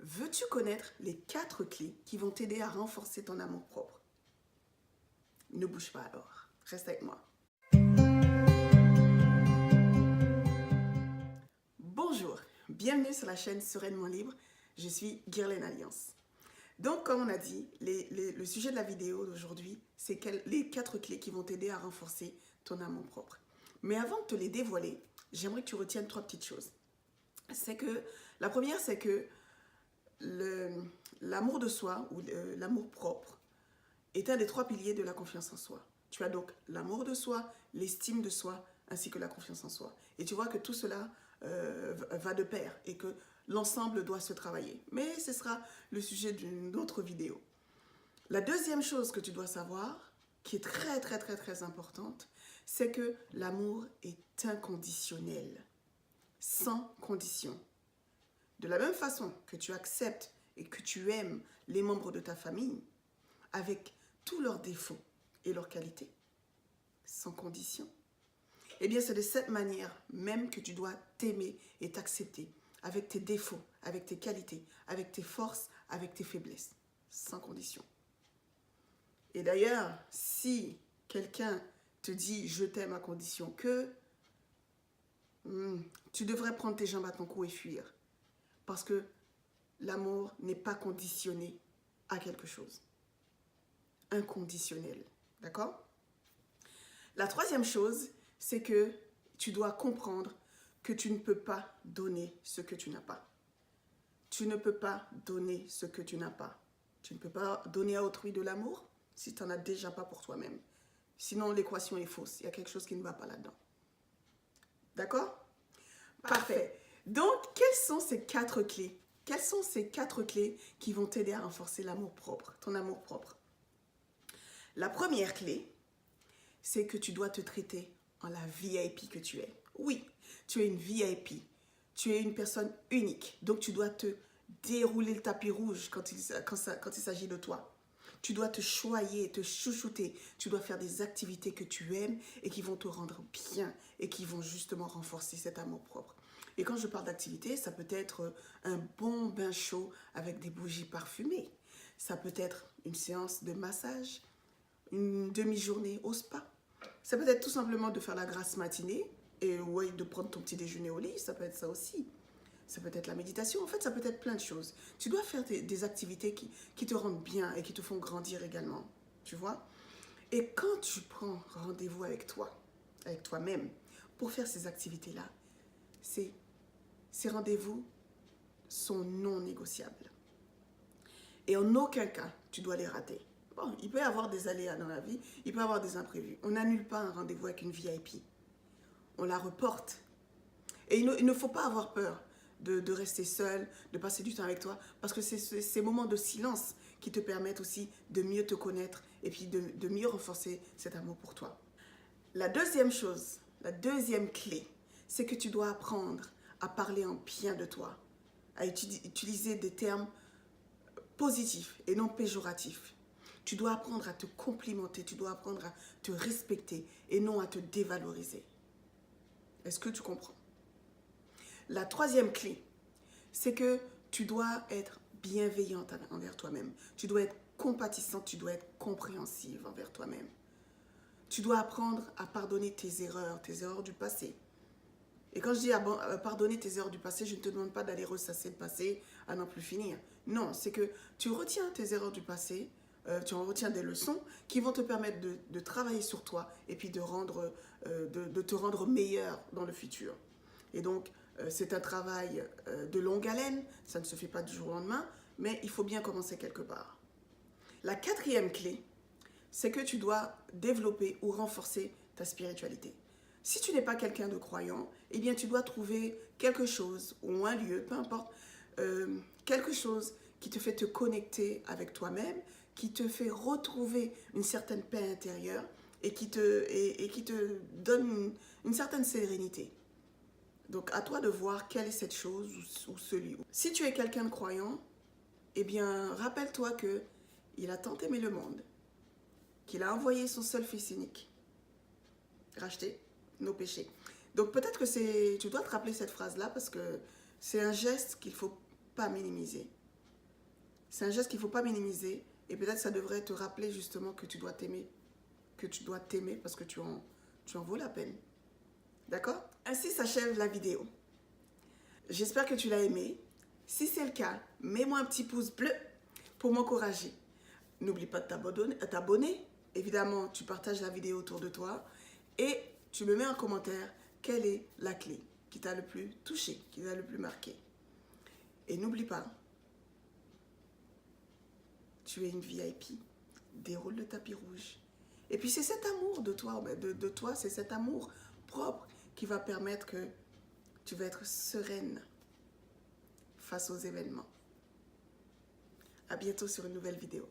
Veux-tu connaître les 4 clés qui vont t'aider à renforcer ton amour-propre? Ne bouge pas alors, reste avec moi. Bonjour, bienvenue sur la chaîne Sereinement Libre, je suis Guerlaine Alliance. Donc comme on a dit, le sujet de la vidéo d'aujourd'hui, c'est les 4 clés qui vont t'aider à renforcer ton amour-propre. Mais avant de te les dévoiler, j'aimerais que tu retiennes 3 petites choses. La première, c'est que l'amour de soi ou l'amour propre est un des 3 piliers de la confiance en soi. Tu as donc l'amour de soi, l'estime de soi, ainsi que la confiance en soi. Et tu vois que tout cela va de pair et que l'ensemble doit se travailler. Mais ce sera le sujet d'une autre vidéo. La deuxième chose que tu dois savoir, qui est très importante, c'est que l'amour est inconditionnel, sans condition. De la même façon que tu acceptes et que tu aimes les membres de ta famille, avec tous leurs défauts et leurs qualités, sans condition, eh bien c'est de cette manière même que tu dois t'aimer et t'accepter, avec tes défauts, avec tes qualités, avec tes forces, avec tes faiblesses, sans condition. Et d'ailleurs, si quelqu'un te dit « je t'aime à condition que », tu devrais prendre tes jambes à ton cou et fuir. Parce que l'amour n'est pas conditionné à quelque chose. Inconditionnel. D'accord? La troisième chose, c'est que tu dois comprendre que tu ne peux pas donner ce que tu n'as pas. Tu ne peux pas donner ce que tu n'as pas. Tu ne peux pas donner à autrui de l'amour si tu n'en as déjà pas pour toi-même. Sinon, l'équation est fausse. Il y a quelque chose qui ne va pas là-dedans. D'accord? Parfait. Donc, quelles sont ces 4 clés? Quelles sont ces 4 clés qui vont t'aider à renforcer l'amour-propre, ton amour-propre? La première clé, c'est que tu dois te traiter en la VIP que tu es. Oui, tu es une VIP. Tu es une personne unique. Donc, tu dois te dérouler le tapis rouge quand il s'agit de toi. Tu dois te choyer, te chouchouter. Tu dois faire des activités que tu aimes et qui vont te rendre bien et qui vont justement renforcer cet amour-propre. Et quand je parle d'activité, ça peut être un bon bain chaud avec des bougies parfumées. Ça peut être une séance de massage, une demi-journée au spa. Ça peut être tout simplement de faire la grasse matinée et ouais, de prendre ton petit déjeuner au lit. Ça peut être ça aussi. Ça peut être la méditation. En fait, ça peut être plein de choses. Tu dois faire des activités qui te rendent bien et qui te font grandir également. Tu vois? Et quand tu prends rendez-vous avec toi, avec toi-même, pour faire ces activités-là, ces rendez-vous sont non négociables. Et en aucun cas, tu dois les rater. Bon, il peut y avoir des aléas dans la vie, il peut y avoir des imprévus. On n'annule pas un rendez-vous avec une VIP. On la reporte. Et il ne faut pas avoir peur de rester seul, de passer du temps avec toi, parce que c'est ces moments de silence qui te permettent aussi de mieux te connaître et puis de mieux renforcer cet amour pour toi. La deuxième chose, la deuxième clé, c'est que tu dois apprendre à parler en bien de toi, à utiliser des termes positifs et non péjoratifs. Tu dois apprendre à te complimenter, tu dois apprendre à te respecter et non à te dévaloriser. Est-ce que tu comprends? La troisième clé, c'est que tu dois être bienveillante envers toi-même. Tu dois être compatissante, tu dois être compréhensive envers toi-même. Tu dois apprendre à pardonner tes erreurs du passé. Et quand je dis pardonner tes erreurs du passé, je ne te demande pas d'aller ressasser le passé à n'en plus finir. Non, c'est que tu retiens tes erreurs du passé, tu en retiens des leçons qui vont te permettre de travailler sur toi et puis de te rendre meilleur dans le futur. Et donc, c'est un travail de longue haleine, ça ne se fait pas du jour au lendemain, mais il faut bien commencer quelque part. La quatrième clé, c'est que tu dois développer ou renforcer ta spiritualité. Si tu n'es pas quelqu'un de croyant, eh bien tu dois trouver quelque chose ou un lieu, peu importe, quelque chose qui te fait te connecter avec toi-même, qui te fait retrouver une certaine paix intérieure et qui te donne une certaine sérénité. Donc à toi de voir quelle est cette chose ou ce lieu. Si tu es quelqu'un de croyant, eh bien rappelle-toi qu'il a tant aimé le monde, qu'il a envoyé son seul fils unique, racheter nos péchés. Donc peut-être que tu dois te rappeler cette phrase-là parce que c'est un geste qu'il ne faut pas minimiser. C'est un geste qu'il ne faut pas minimiser. Et peut-être ça devrait te rappeler justement que tu dois t'aimer. Que tu dois t'aimer parce que tu en vaux la peine. D'accord? Ainsi s'achève la vidéo. J'espère que tu l'as aimé. Si c'est le cas, mets-moi un petit pouce bleu pour m'encourager. N'oublie pas de t'abonner. Évidemment, tu partages la vidéo autour de toi et tu me mets en commentaire quelle est la clé qui t'a le plus touché, qui t'a le plus marqué. Et n'oublie pas, tu es une VIP. Déroule le tapis rouge. Et puis c'est cet amour de toi, c'est cet amour propre qui va permettre que tu vas être sereine face aux événements. À bientôt sur une nouvelle vidéo.